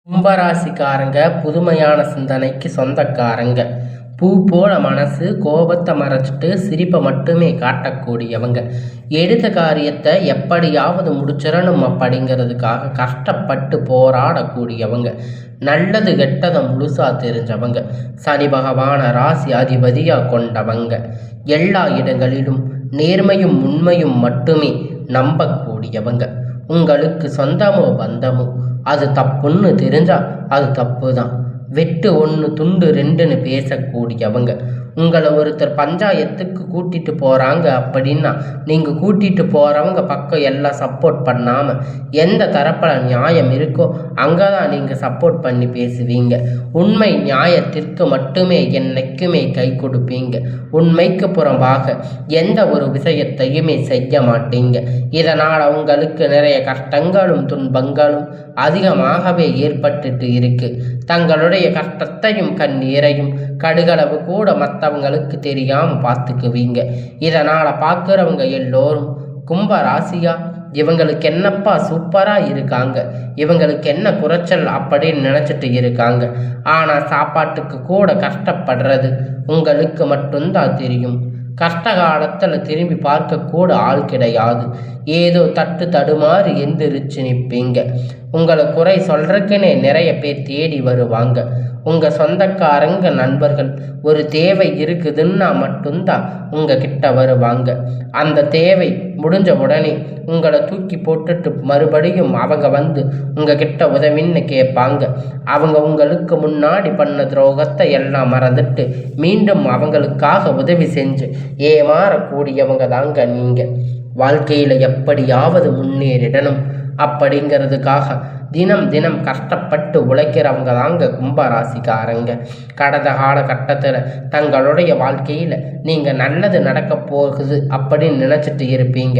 கும்பராசிக்காரங்க புதுமையான சிந்தனைக்கு சொந்தக்காரங்க. பூ போல மனசு, கோபத்தை மறைச்சிட்டு சிரிப்பை மட்டுமே காட்டக்கூடியவங்க. எடுத்த காரியத்தை எப்படியாவது முடிச்சிடணும் அப்படிங்கிறதுக்காக கஷ்டப்பட்டு போராடக்கூடியவங்க. நல்லது கெட்டதை முழுசா தெரிஞ்சவங்க. சனி பகவான ராசி அதிபதியாக கொண்டவங்க. எல்லா இடங்களிலும் நேர்மையும் உண்மையும் மட்டுமே நம்பக்கூடியவங்க. உங்களுக்கு சொந்தமோ பந்தமோ அது தப்புன்னு தெரிஞ்சா அது தப்பு தான். வெட்டு ஒன்று துண்டு ரெண்டுன்னு பேசக்கூடியவங்க. உங்களை ஒருத்தர் பஞ்சாயத்துக்கு கூட்டிட்டு போகிறாங்க அப்படின்னா நீங்கள் கூட்டிட்டு போகிறவங்க பக்கம் எல்லாம் சப்போர்ட் பண்ணாமல் எந்த தரப்பில் நியாயம் இருக்கோ அங்கே தான் நீங்கள் சப்போர்ட் பண்ணி பேசுவீங்க. உண்மை நியாயத்திற்கு மட்டுமே என்னைக்குமே கை கொடுப்பீங்க. உண்மைக்கு புறம்பாக எந்த ஒரு விஷயத்தையுமே செய்ய மாட்டீங்க. இதனால் உங்களுக்கு நிறைய கஷ்டங்களும் துன்பங்களும் அதிகமாகவே ஏற்பட்டுட்டு இருக்கு. தங்களுடைய கஷ்டத்தையும் கண்ணீரையும் கடுகளவு கூட மற்றவங்களுக்கு தெரியாமல் பார்த்துக்குவீங்க. இதனால் பார்க்குறவங்க எல்லோரும் கும்ப ராசியா, இவங்களுக்கு என்னப்பா சூப்பராக இருக்காங்க, இவங்களுக்கு என்ன குறைச்சல் அப்படின்னு நினச்சிட்டு இருக்காங்க. ஆனால் சாப்பாட்டுக்கு கூட கஷ்டப்படுறது உங்களுக்கு மட்டும்தான் தெரியும். கஷ்ட காலத்தில் திரும்பி பார்க்கக்கூட ஆள் கிடையாது. ஏதோ தட்டு தடுமாறி எந்திரிச்சு நிற்பீங்க. உங்களை குறை சொல்றதுக்குன்னே நிறைய பேர் தேடி வருவாங்க. உங்கள் சொந்தக்காரங்க நண்பர்கள் ஒரு தேவை இருக்குதுன்னா மட்டும்தான் உங்ககிட்ட வருவாங்க. அந்த தேவை முடிஞ்ச உடனே உங்களை தூக்கி போட்டுட்டு மறுபடியும் அவங்க வந்து உங்ககிட்ட உதவின்னு கேட்பாங்க. அவங்க உங்களுக்கு முன்னாடி பண்ண துரோகத்தை எல்லாம் மறந்துட்டு மீண்டும் அவங்களுக்காக உதவி செஞ்சு ஏமாறக்கூடியவங்க தாங்க நீங்கள். வாழ்க்கையில் எப்படியாவது முன்னேறிடணும் அப்படிங்கிறதுக்காக தினம் தினம் கஷ்டப்பட்டு உழைக்கிறவங்க தாங்க கும்பராசிக்காரங்க. கடந்த காலகட்டத்தில் தங்களுடைய வாழ்க்கையில் நீங்கள் நல்லது நடக்க போகுது அப்படின்னு நினச்சிட்டு இருப்பீங்க.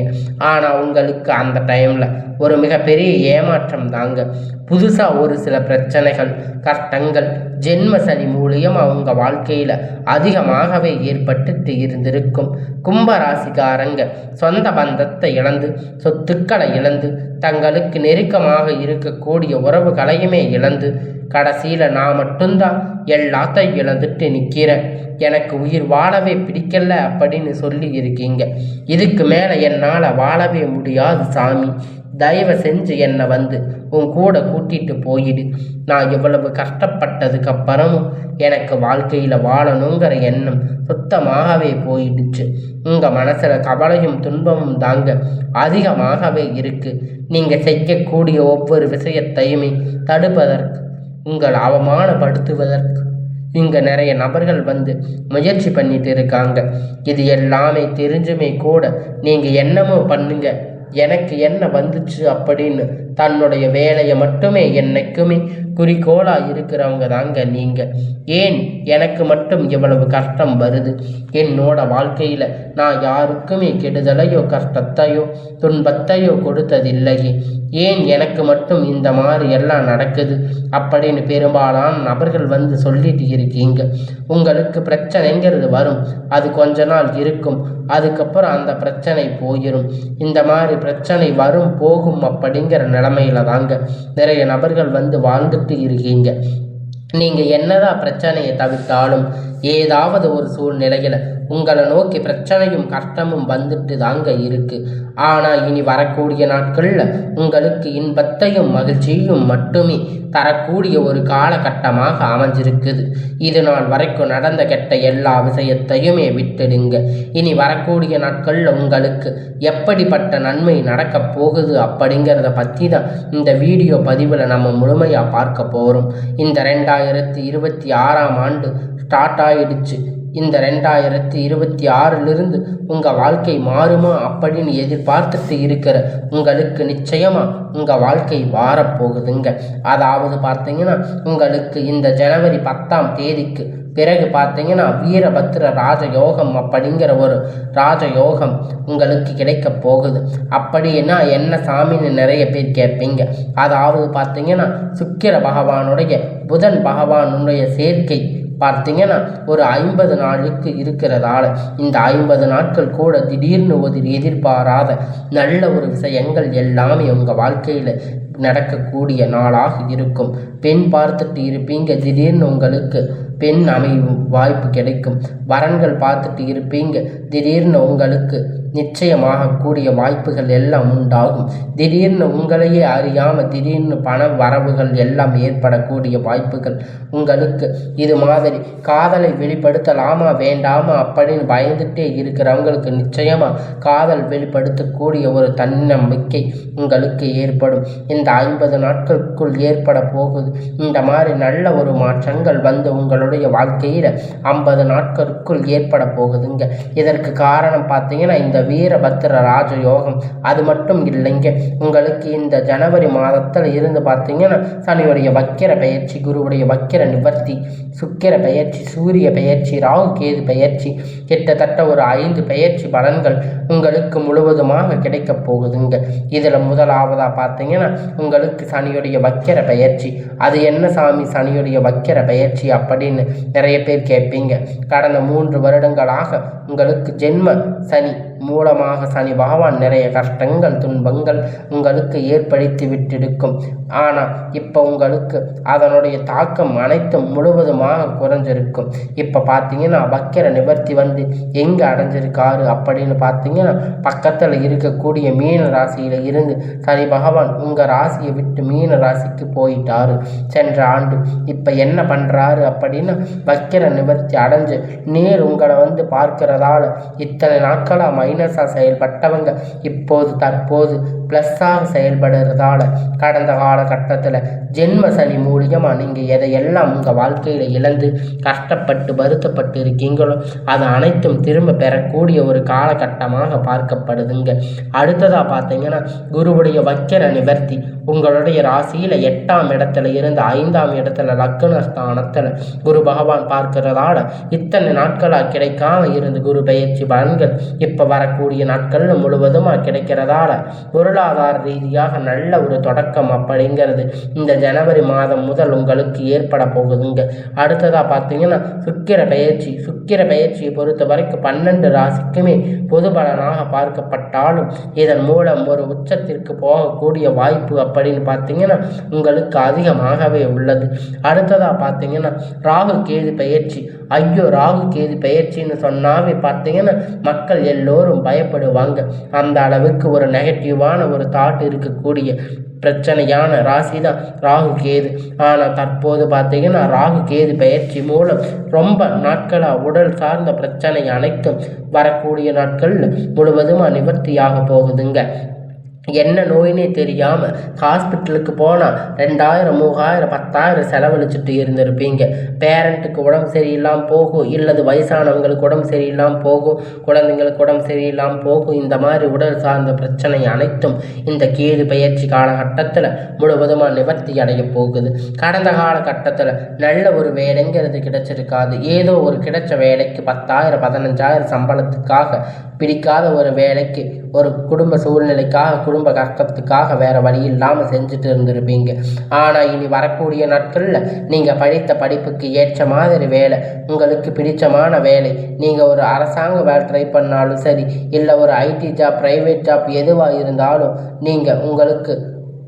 ஆனால் உங்களுக்கு அந்த டைமில் ஒரு மிகப்பெரிய ஏமாற்றம் தாங்க. புதுசாக ஒரு சில பிரச்சனைகள், கஷ்டங்கள் ஜென்ம சனி மூலியம் அவங்க வாழ்க்கையில் அதிகமாகவே ஏற்பட்டு இருந்திருக்கும். கும்பராசிக்காரங்க சொந்த பந்தத்தை இழந்து, சொத்துக்களை இழந்து, தங்களுக்கு நெருக்கமாக இருக்கக்கூடிய உறவுகளையுமே இழந்து, கடைசியில் நான் மட்டும்தான் எல்லாத்தையும் இழந்துட்டு நிற்கிறேன், எனக்கு உயிர் வாழவே பிடிக்கல அப்படின்னு சொல்லி இருக்கீங்க. இதுக்கு மேலே என்னால் வாழவே முடியாது சாமி, தயவு செஞ்சு என்னை வந்து உன் கூட கூட்டிட்டு போயிடு. நான் எவ்வளவு கஷ்டப்பட்டதுக்கு அப்புறமும் எனக்கு வாழ்க்கையில் வாழணுங்கிற எண்ணம் சுத்தமாகவே போயிடுச்சு. உங்கள் மனசில் கவலையும் துன்பமும் தாங்க அதிகமாகவே இருக்குது. நீங்கள் செய்யக்கூடிய ஒவ்வொரு விஷயத்தையுமே தடுப்பதற்கு, உங்களை அவமானப்படுத்துவதற்கு இங்கே நிறைய நபர்கள் வந்து முயற்சி பண்ணிட்டு இருக்காங்க. இது எல்லாமே தெரிஞ்சுமே கூட நீங்கள் என்னமோ பண்ணுங்க, எனக்கு என்ன வந்துச்சு அப்படின்னு தன்னுடைய வேலையை மட்டுமே என்னைக்குமே குறிக்கோளாக இருக்கிறவங்க தாங்க நீங்கள். ஏன் எனக்கு மட்டும் இவ்வளவு கஷ்டம் வருது? என்னோட வாழ்க்கையில் நான் யாருக்குமே கெடுதலையோ கஷ்டத்தையோ துன்பத்தையோ கொடுத்ததில்லையே, ஏன் எனக்கு மட்டும் இந்த மாதிரி எல்லாம் நடக்குது அப்படின்னு பெரும்பாலான நபர்கள் வந்து சொல்லிட்டு இருக்கீங்க. உங்களுக்கு பிரச்சனைங்கிறது வரும், அது கொஞ்ச நாள் இருக்கும், அதுக்கப்புறம் அந்த பிரச்சனை போயிடும். இந்த மாதிரி பிரச்சனை வரும் போகும் அப்படிங்கிற நிலைமையில தாங்க நிறைய நபர்கள் வந்து வாழ்ந்துட்டு இருக்கீங்க. நீங்கள் என்னதான் பிரச்சனையை தவிர்த்தாலும் ஏதாவது ஒரு சூழ்நிலையில் உங்களை நோக்கி பிரச்சனையும் கஷ்டமும் வந்துட்டு தாங்க இருக்கு. ஆனால் இனி வரக்கூடிய நாட்களில் உங்களுக்கு இன்பத்தையும் மகிழ்ச்சியும் மட்டுமே தரக்கூடிய ஒரு காலகட்டமாக அமைஞ்சிருக்குது. இது நாள் வரைக்கும் நடந்த கெட்ட எல்லா விஷயத்தையுமே விட்டுடுங்க. இனி வரக்கூடிய நாட்களில் உங்களுக்கு எப்படிப்பட்ட நன்மை நடக்க போகுது அப்படிங்கிறத பற்றி தான் இந்த வீடியோ பதிவில் நம்ம முழுமையாக பார்க்க போகிறோம். இந்த 2026ஆம் ஆண்டு ஸ்டார்ட் ஆயிடுச்சு. இந்த 2026 உங்கள் வாழ்க்கை மாறுமா அப்படின்னு எதிர்பார்த்துட்டு இருக்கிற உங்களுக்கு நிச்சயமாக உங்கள் வாழ்க்கை மாறப்போகுதுங்க. அதாவது பார்த்தீங்கன்னா உங்களுக்கு இந்த ஜனவரி 10ஆம் தேதிக்கு பிறகு பார்த்தீங்கன்னா வீரபத்ர ராஜயோகம் அப்படிங்கிற ஒரு ராஜயோகம் உங்களுக்கு கிடைக்க போகுது. அப்படின்னா என்ன சாமின்னு நிறைய பேர் கேட்பீங்க. அதாவது பார்த்தீங்கன்னா சுக்கிர பகவானுடைய புதன் பகவானுடைய சேர்க்கை பார்த்தீங்கன்னா ஒரு 50 நாளுக்கு இருக்கிறதால இந்த 50 நாட்கள் கூட திடீர்னு ஒரு எதிர்பாராத நல்ல ஒரு விஷயங்கள் எல்லாமே உங்கள் வாழ்க்கையில் நடக்கக்கூடிய நாளாக இருக்கும். பெண் பார்த்துட்டு இருப்பீங்க, திடீர்னு உங்களுக்கு பெண் அமையும் வாய்ப்பு கிடைக்கும். வரன்கள் பார்த்துட்டு இருப்பீங்க, திடீர்னு உங்களுக்கு நிச்சயமாகக்கூடிய வாய்ப்புகள் எல்லாம் உண்டாகும். திடீர்னு உங்களையே அறியாமல் திடீர்னு பண வரவுகள் எல்லாம் ஏற்படக்கூடிய வாய்ப்புகள் உங்களுக்கு. இது மாதிரி காதலை வெளிப்படுத்தலாமா வேண்டாமா அப்படின்னு பயந்துட்டே இருக்கிறவங்களுக்கு நிச்சயமாக காதல் வெளிப்படுத்தக்கூடிய ஒரு தன்னம்பிக்கை உங்களுக்கு ஏற்படும். இந்த 50 நாட்களுக்குள் ஏற்பட போகுது. இந்த மாதிரி நல்ல ஒரு மாற்றங்கள் வந்து உங்களுடைய வாழ்க்கையில் 50 நாட்களுக்குள் ஏற்பட போகுதுங்க. இதற்கு காரணம் பார்த்தீங்கன்னா இந்த வீரபத்திர ராஜயோகம். அது மட்டும் இல்லைங்க, உங்களுக்கு இந்த ஜனவரி மாதத்தில் இருந்து பார்த்தீங்கன்னா சனியுடைய வக்கிர பயிற்சி, குருவுடைய வக்கிர நிவர்த்தி, சுக்கிர பயிற்சி, சூரிய பயிற்சி, ராகு கேது பயிற்சி, கிட்டத்தட்ட ஒரு 5 பயிற்சி பலன்கள் உங்களுக்கு முழுவதுமாக கிடைக்க போகுதுங்க. இதில் முதலாவதாக பார்த்தீங்கன்னா உங்களுக்கு சனியுடைய வக்கிர பயிற்சி. அது என்ன சாமி சனியுடைய வக்கிர பயிற்சி அப்படின்னு நிறைய பேர் கேட்பீங்க. கடந்த 3 வருடங்களாக உங்களுக்கு ஜென்ம சனி மூலமாக சனி பகவான் நிறைய கஷ்டங்கள் துன்பங்கள் உங்களுக்கு ஏற்படுத்தி விட்டிருக்கும். ஆனால் இப்போ உங்களுக்கு அதனுடைய தாக்கம் அனைத்தும் முழுவதுமாக குறைஞ்சிருக்கும். இப்போ பார்த்தீங்கன்னா வக்கிர நிவர்த்தி வந்து எங்கே அடைஞ்சிருக்காரு அப்படின்னு பார்த்தீங்கன்னா பக்கத்தில் இருக்கக்கூடிய மீன ராசியில் இருந்து சனி பகவான் உங்கள் ராசியை விட்டு மீன ராசிக்கு போயிட்டாரு சென்ற ஆண்டு. இப்போ என்ன பண்ணுறாரு அப்படின்னா வக்கிர நிவர்த்தி அடைஞ்சு நேர் உங்களை வந்து பார்க்கிறதால இத்தனை நாட்களாக மைனஸாக செயல்பட்டவங்க இப்போது தற்போது ப்ளஸ்ஸாக செயல்படுறதால கடந்த காலகட்டத்தில் ஜென்ம சனி மூலியமாக நீங்கள் எதையெல்லாம் உங்கள் வாழ்க்கையில் இழந்து கஷ்டப்பட்டு வருத்தப்பட்டு இருக்கீங்களோ அது அனைத்தும் திரும்ப பெறக்கூடிய ஒரு காலகட்டமாக பார்க்கப்படுதுங்க. அடுத்ததாக பார்த்தீங்கன்னா குருவுடைய வக்கிர நிவர்த்தி உங்களுடைய ராசியில் 8ஆம் இடத்துல இருந்து 5ஆம் இடத்துல லக்னஸ்தானத்தில் குரு பகவான் பார்க்கிறதால இத்தனை நாட்களாக கிடைக்காம இருந்து குரு பயிற்சி பலன்கள் இப்போ வரக்கூடிய நாட்களில் முழுவதுமாக கிடைக்கிறதால பொருளாதார ரீதியாக நல்ல ஒரு தொடக்கம் அப்படிங்கிறது இந்த ஜனவரி மாதம் முதல் உங்களுக்கு ஏற்பட போகுதுங்க. அடுத்ததாக பார்த்தீங்கன்னா சுக்கிர பயிற்சியை பொறுத்த வரைக்கும் 12 ராசிக்குமே பொது பலனாக பார்க்கப்பட்டாலும் இதன் மூலம் ஒரு உச்சத்திற்கு போகக்கூடிய வாய்ப்பு அப்படின்னு பார்த்தீங்கன்னா உங்களுக்கு அதிகமாகவே உள்ளது. அடுத்ததாக பார்த்தீங்கன்னா ராகு கேது பயிற்சி. ராகு கேது பயிற்சின்னு சொன்னாவே பார்த்தீங்கன்னா மக்கள் எல்லோரும் பயப்படுவாங்க. அந்த அளவுக்கு ஒரு நெகட்டிவான ஒரு தாட் இருக்கக்கூடிய பிரச்சனையான ராசி தான் ராகு கேது. ஆனால் தற்போது பார்த்தீங்கன்னா ராகு கேது பயிற்சி மூலம் ரொம்ப நாட்களாக உடல் சார்ந்த பிரச்சனை அனைத்தும் வரக்கூடிய நாட்களில் முழுவதுமாக நிவர்த்தியாக போகுதுங்க. என்ன நோயினே தெரியாமல் ஹாஸ்பிட்டலுக்கு போனால் 2000 3000 10,000 செலவழிச்சிட்டு இருந்திருப்பீங்க. பேரண்ட்டுக்கு உடம்பு சரியில்லாமல் போகும், இல்லது வயசானவங்களுக்கு உடம்பு சரியில்லாமல் போகும், குழந்தைங்களுக்கு உடம்பு சரியில்லாமல் போகும். இந்த மாதிரி உடல் சார்ந்த பிரச்சனை அனைத்தும் இந்த கேது பயிற்சி காலகட்டத்தில் முழுவதுமாக நிவர்த்தி அடைய போகுது. கடந்த காலகட்டத்தில் நல்ல ஒரு வேலைங்கிறது கிடைச்சிருக்காது. ஏதோ ஒரு கிடைச்ச வேலைக்கு 10,000 15,000 சம்பளத்துக்காக பிடிக்காத ஒரு வேலைக்கு ஒரு குடும்ப சூழ்நிலைக்காக குடும்ப கஷ்டத்துக்காக வேறு வழி இல்லாமல் செஞ்சுட்டு இருந்திருப்பீங்க. ஆனால் இனி வரக்கூடிய நாட்களில் நீங்கள் படித்த படிப்புக்கு ஏற்ற மாதிரி வேலை, உங்களுக்கு பிடிச்சமான வேலை, நீங்கள் ஒரு அரசாங்க வேலை ட்ரை பண்ணாலும் சரி, இல்லை ஒரு ஐடி ஜாப் ப்ரைவேட் ஜாப் எதுவாக இருந்தாலும் நீங்கள் உங்களுக்கு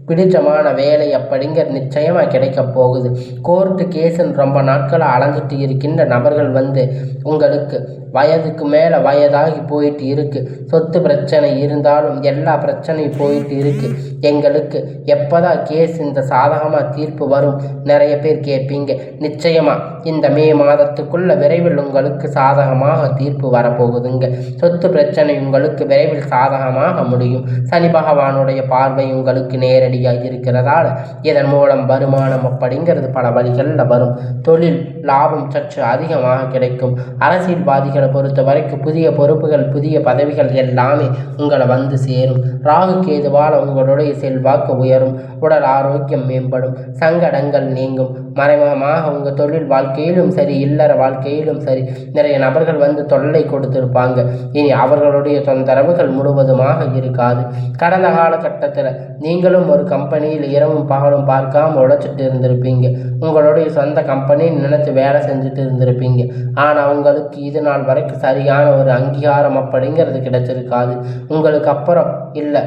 பிடிச்சமான வேலை அப்படிங்கிற நிச்சயமாக கிடைக்க போகுது. கோர்ட்டு கேஸுன்னு ரொம்ப நாட்களாக அலைஞ்சிட்டு இருக்கின்ற நபர்கள் வந்து உங்களுக்கு வயதுக்கு மேலே வயதாகி போயிட்டு இருக்குது. சொத்து பிரச்சனை இருந்தாலும் எல்லா பிரச்சனையும் போயிட்டு இருக்குது. எங்களுக்கு எப்போதான் கேஸ் இந்த சாதகமாக தீர்ப்பு வரும் நிறைய பேர் கேட்பீங்க. நிச்சயமாக இந்த மே மாதத்துக்குள்ள விரைவில் உங்களுக்கு சாதகமாக தீர்ப்பு வரப்போகுதுங்க. சொத்து பிரச்சனை உங்களுக்கு விரைவில் சாதகமாக முடியும். சனி பகவானுடைய பார்வை உங்களுக்கு நேரடியாக இருக்கிறதால இதன் மூலம் வருமானம் அப்படிங்கிறது பல வழிகளில் வரும். தொழில் லாபம் சற்று அதிகமாக கிடைக்கும். அரசியல்வாதிகளை பொறுத்த வரைக்கும் புதிய பொறுப்புகள் புதிய பதவிகள் எல்லாமே உங்களை வந்து சேரும். ராகு கேதுவால் உங்களுடைய செல்வாக்கு உயரும். உடல் ஆரோக்கியம் மேம்படும். சங்கடங்கள் நீங்கும். மறைமுகமாக உங்கள் தொழில் வாழ்க்கையிலும் சரி இல்லற வாழ்க்கையிலும் சரி நிறைய நபர்கள் வந்து தொல்லை கொடுத்திருப்பாங்க. இனி அவர்களுடைய தொந்தரவுகள் முழுவதுமாக இருக்காது. கடந்த காலகட்டத்தில் நீங்களும் ஒரு கம்பெனியில் இரவும் பகலும் பார்க்காம உழைச்சிட்டு இருந்திருப்பீங்க. உங்களுடைய சொந்த கம்பெனின்னு நினச்சி வேலை செஞ்சுட்டு இருந்திருப்பீங்க. ஆனால் உங்களுக்கு இது நாள் வரைக்கும் சரியான ஒரு அங்கீகாரம் அப்படிங்கிறது கிடைச்சிருக்காது. உங்களுக்கு அப்புறம் இல்லை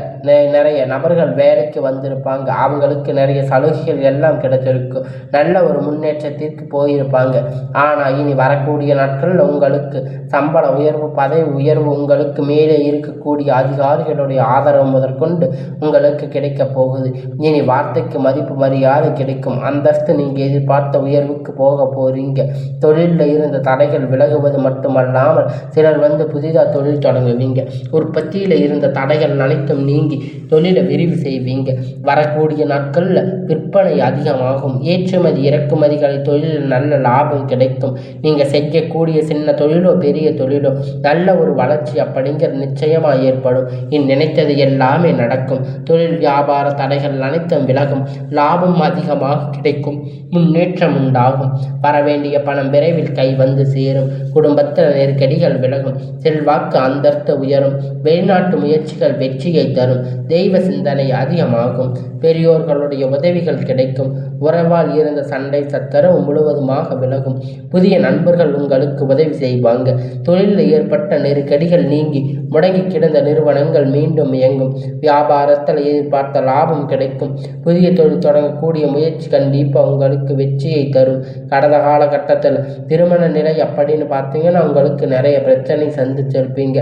நிறைய நபர்கள் வேலைக்கு வந்திருப்பாங்க. அவங்களுக்கு நிறைய சலுகைகள் எல்லாம் கிடைச்சிருக்கும். நல்ல ஒரு முன்னேற்றத்திற்கு போயிருப்பாங்க. ஆனால் இனி வரக்கூடிய நாட்களில் உங்களுக்கு சம்பள உயர்வு, பதவி உயர்வு, உங்களுக்கு மேலே இருக்கக்கூடிய அதிகாரிகளுடைய ஆதரவு முதற்கொண்டு உங்களுக்கு கிடைக்க போகுது. இனி வார்த்தைக்கு மதிப்பு மரியாதை கிடைக்கும். அந்தஸ்து நீங்கள் எதிர்பார்த்த உயர்வுக்கு போக போறீங்க. தொழிலில் இருந்த தடைகள் விலகுவது மட்டுமல்லாமல் சிலர் புதிதாக தொழில் தொடங்குவீங்க. உற்பத்தியில் இருந்த தடைகள் அனைத்தும் நீங்கி தொழிலை விரிவு செய்வீங்க. வரக்கூடிய நாட்களில் விற்பனை அதிகமாகும். ஏற்றுமதி இறக்குமதிகளை தொழிலில் நல்ல லாபம் கிடைக்கும். நீங்கள் செய்யக்கூடிய சின்ன தொழிலோ பெரிய தொழிலோ நல்ல ஒரு வளர்ச்சி அப்படிங்கிறது நிச்சயமாக ஏற்படும். நினைத்தது எல்லாமே நடக்கும். தொழில் வியாபார தடைகள் அனைத்தும் விலகும். லாபம் அதிகமாக கிடைக்கும். முன்னேற்றம் உண்டாகும். வரவேண்டிய பணம் விரைவில் கை சேரும். குடும்பத்தில் நெருக்கடிகள் விலகும். செல்வாக்கு அந்தஸ்து உயரும். வெளிநாட்டு முயற்சிகள் வெற்றியை தரும். தெய்வ சிந்தனை அதிகமாகும். பெரியோர்களுடைய உதவிகள் கிடைக்கும். உறவால் இருந்த சண்டை சச்சரவு முழுவதுமாக விலகும். புதிய நண்பர்கள் உங்களுக்கு உதவி செய்வாங்க. தொழிலில் ஏற்பட்ட நெருக்கடிகள் நீங்கி முடங்கி கிடந்த நிறுவனங்கள் மீண்டும் இயங்கும். வியாபாரத்தில் எதிர்பார்த்த லாபம் கிடைக்கும். புதிய தொழில் தொடங்கக்கூடிய முயற்சி கண்டிப்பாக உங்களுக்கு வெற்றியை தரும். கடந்த காலகட்டத்தில் திருமண நிலை அப்படின்னு பார்த்தீங்கன்னா உங்களுக்கு நிறைய பிரச்சனை சந்திச்சிருப்பீங்க.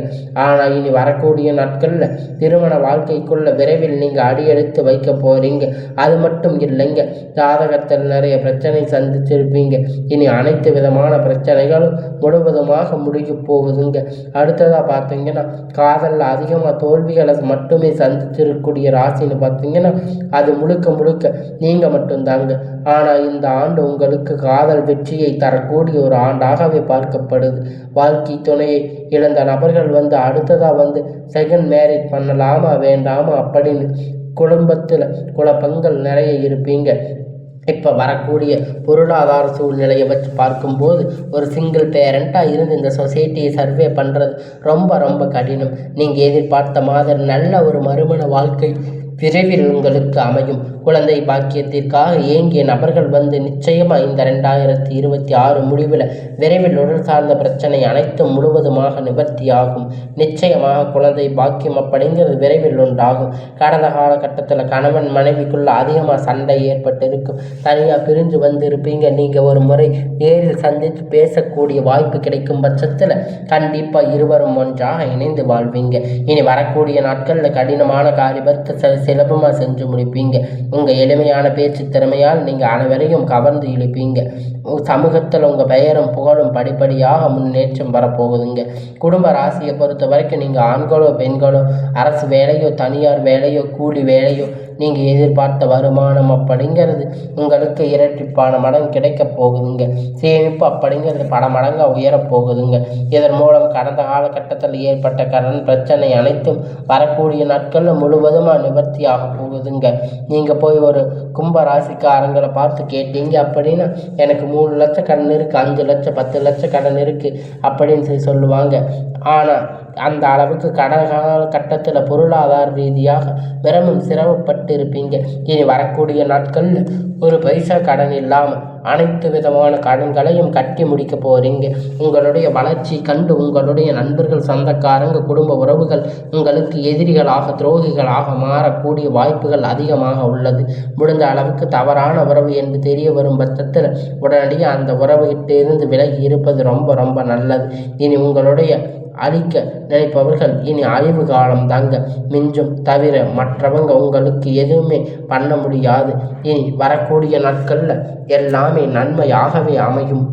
ஆனால் இனி வரக்கூடிய நாட்களில் திருமண வாழ்க்கைக்குள்ள விரைவில் நீங்கள் அடியெடுத்து வைக்க போறீங்க. அது மட்டும் இல்லைங்க, ஜாதகத்தில் நிறைய பிரச்சனை சந்திச்சிருப்பீங்க. இனி அனைத்து விதமான பிரச்சனைகளும் முழுவதுமாக முடிக்க போகுதுங்க. அடுத்ததாக பார்த்தீங்கன்னா காதலில் அதிகமாக தோல்விகளை மட்டுமே சந்திச்சிருக்கக்கூடிய ராசின்னு பார்த்தீங்கன்னா அது முழுக்க முழுக்க நீங்கள் மட்டும்தாங்க. ஆனால் இந்த ஆண்டு உங்களுக்கு காதல் வெற்றியை தரக்கூடிய ஒரு ஆண்டாகவே பார்க்கப்படுது. வாழ்க்கை துணையை இழந்த நபர்கள் அடுத்ததாக செகண்ட் மேரேஜ் பண்ணலாமா வேண்டாமா அப்படின்னு குடும்பத்தில் குழப்பங்கள் நிறைய இருப்பீங்க. இப்போ வரக்கூடிய பொருளாதார சூழ்நிலையை வச்சு பார்க்கும்போது ஒரு சிங்கிள் பேரண்ட்டாக இருந்து இந்த சொசைட்டியை சர்வே பண்ணுறது ரொம்ப ரொம்ப கடினம். நீங்கள் எதிர்பார்த்த மாதிரி நல்ல ஒரு மறுமண வாழ்க்கை விரைவில் உங்களுக்கு அமையும். குழந்தை பாக்கியத்திற்காக ஏங்கிய நபர்கள் நிச்சயமாக இந்த 2026 முடிவில் விரைவில் உடல் சார்ந்த பிரச்சனை அனைத்தும் முழுவதுமாக நிவர்த்தியாகும். நிச்சயமாக குழந்தை பாக்கியம் அப்படிங்கிறது விரைவில் உண்டாகும். கடந்த காலகட்டத்தில் கணவன் மனைவிக்குள்ள அதிகமாக சண்டை ஏற்பட்டு இருக்கும். தனியாக பிரிஞ்சு இருப்பீங்க. நீங்கள் ஒரு முறை நேரில் சந்தித்து பேசக்கூடிய வாய்ப்பு கிடைக்கும் பட்சத்தில் கண்டிப்பாக இருவரும் ஒன்றாக இணைந்து வாழ்வீங்க. இனி வரக்கூடிய நாட்களில் கடினமான காரியத்தை சுலபமாக செஞ்சு முடிப்பீங்க. உங்கள் எளிமையான பேச்சு திறமையால் நீங்கள் அனைவரையும் கவர்ந்து இழுப்பீங்க. சமூகத்தில் உங்கள் பெயரும் புகழும் படிப்படியாக முன்னேற்றம் வரப்போகுதுங்க. குடும்ப ராசியை பொறுத்த வரைக்கும் நீங்கள் ஆண்களோ பெண்களோ அரசு வேலையோ தனியார் வேலையோ கூலி வேலையோ நீங்கள் எதிர்பார்த்த வருமானம் அப்படிங்கிறது உங்களுக்கு இரட்டிப்பான மடங்கு கிடைக்க போகுதுங்க. சேமிப்பு அப்படிங்கிறது பல மடங்காக உயரப்போகுதுங்க. இதன் மூலம் கடந்த காலகட்டத்தில் ஏற்பட்ட கடன் பிரச்சனை அனைத்தும் வரக்கூடிய நாட்களில் முழுவதுமாக நிவர்த்தி ஆக போகுதுங்க. நீங்கள் போய் ஒரு கும்ப ராசிக்காரங்களை பார்த்து கேட்டீங்க அப்படின்னா எனக்கு 3 லட்சம் கடன் இருக்குது, 5 லட்சம் 10 லட்சம் கடன் இருக்குது அப்படின்னு சொல்லுவாங்க. ஆனால் அந்த அளவுக்கு கடந்த காலகட்டத்தில் பொருளாதார ரீதியாக மிகவும் சிரமப்பட்டு இருப்பீங்க. இனி வரக்கூடிய நாட்களில் ஒரு பைசா கடன் இல்லாமல் அனைத்து விதமான கடன்களையும் கட்டி முடிக்க போகிறீங்க. உங்களுடைய வளர்ச்சி கண்டு உங்களுடைய நண்பர்கள், சொந்தக்காரங்க, குடும்ப உறவுகள் உங்களுக்கு எதிரிகளாக துரோகிகளாக மாறக்கூடிய வாய்ப்புகள் அதிகமாக உள்ளது. முடிந்த அளவுக்கு தவறான உறவு என்று தெரிய வரும் பட்சத்தில் உடனடியாக அந்த உறவுகிட்ட இருந்து விலகி இருப்பது ரொம்ப ரொம்ப நல்லது. இனி உங்களுடைய அழிக்க நினைப்பவர்கள் இனி அழிவு காலம் தாங்க மிஞ்சும் தவிர மற்றவங்க உங்களுக்கு எதுவுமே பண்ண முடியாது. இனி வரக்கூடிய நாட்களில் எல்லாமே நன்மையாகவே அமையும்.